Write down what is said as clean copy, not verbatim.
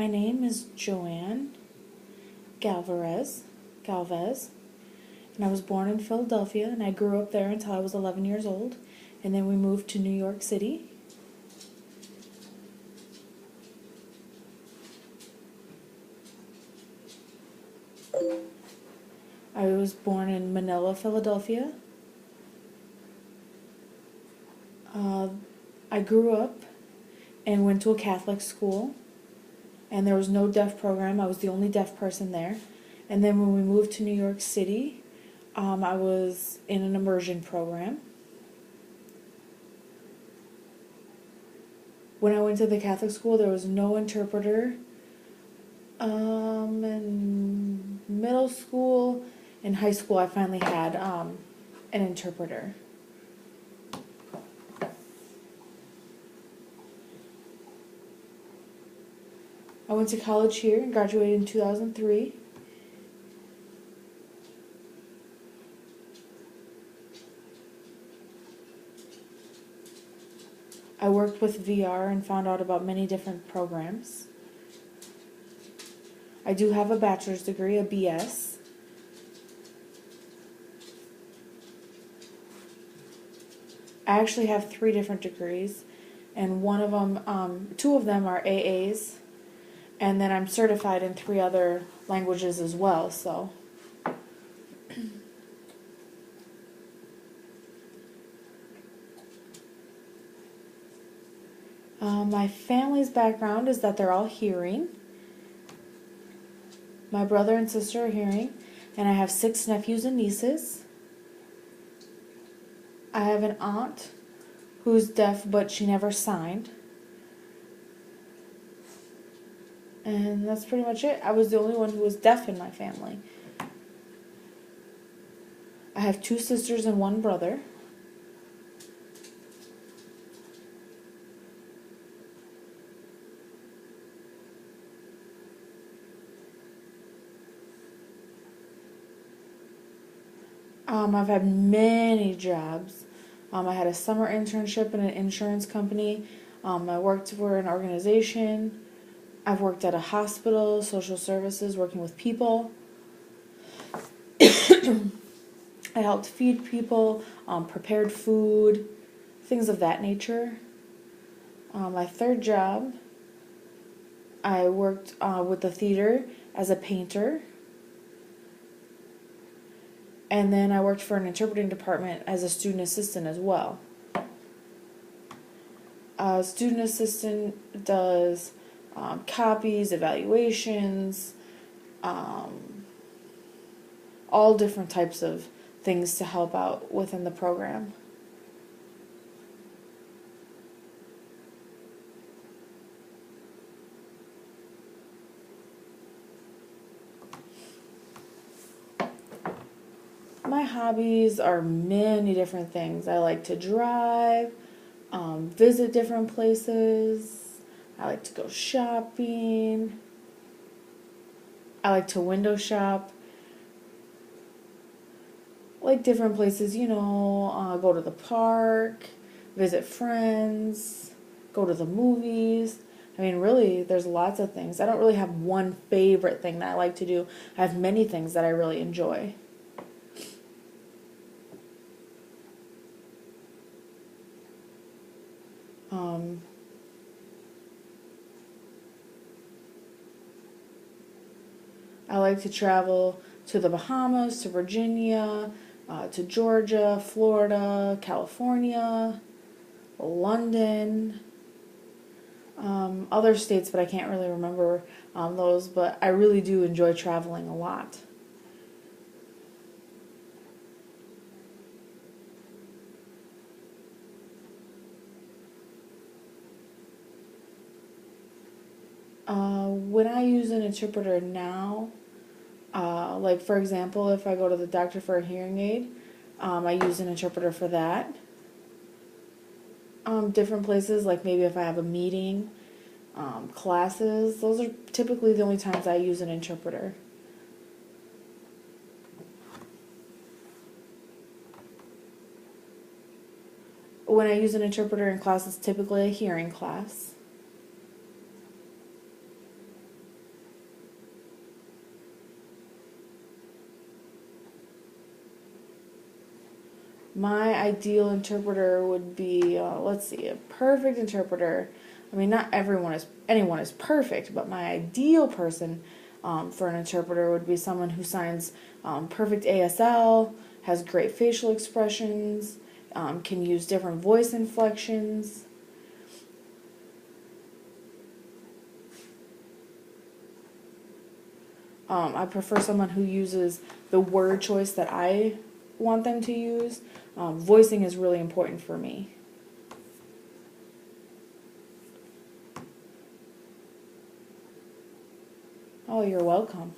My name is Joanne Galvez, and I was born in Philadelphia, and I grew up there until I was 11 years old, and then we moved to New York City. I was born in Manila, Philadelphia. I grew up and went to a Catholic school, and there was no deaf program. I was the only deaf person there. And then when we moved to New York City, I was in an immersion program. When I went to the Catholic school, there was no interpreter. In middle school and high school, I finally had an interpreter. I went to college here and graduated in 2003. I worked with VR and found out about many different programs. I do have a bachelor's degree, a BS. I actually have 3 different degrees, and one of them, 2 of them are AAs, and then I'm certified in 3 other languages as well, so. My family's background is that they're all hearing. My brother and sister are hearing, and I have 6 nephews and nieces. I have an aunt who's deaf, but she never signed. And that's pretty much it. I was the only one who was deaf in my family. I have 2 sisters and 1 brother. I've had many jobs. I had a summer internship in an insurance company. I worked for an organization. I've worked at a hospital, social services, working with people. I helped feed people, prepared food, things of that nature. My 3rd job, I worked with the theater as a painter. And then I worked for an interpreting department as a student assistant as well. A student assistant does copies, evaluations, all different types of things to help out within the program. My hobbies are many different things. I like to drive, visit different places. I like to go shopping. I like to window shop. Like different places, go to the park, visit friends, go to the movies. I mean, really, there's lots of things. I don't really have one favorite thing that I like to do. I have many things that I really enjoy. I like to travel to the Bahamas, to Virginia, to Georgia, Florida, California, London, other states, but I can't really remember those, but I really do enjoy traveling a lot. When I use an interpreter now, like for example, if I go to the doctor for a hearing aid, I use an interpreter for that. Different places, like maybe if I have a meeting, classes, those are typically the only times I use an interpreter. When I use an interpreter in class, it's typically a hearing class. My ideal interpreter would be, let's see, a perfect interpreter. I mean, not anyone is perfect, but my ideal person for an interpreter would be someone who signs perfect ASL, has great facial expressions, can use different voice inflections. I prefer someone who uses the word choice that I want them to use. Voicing is really important for me. Oh, you're welcome.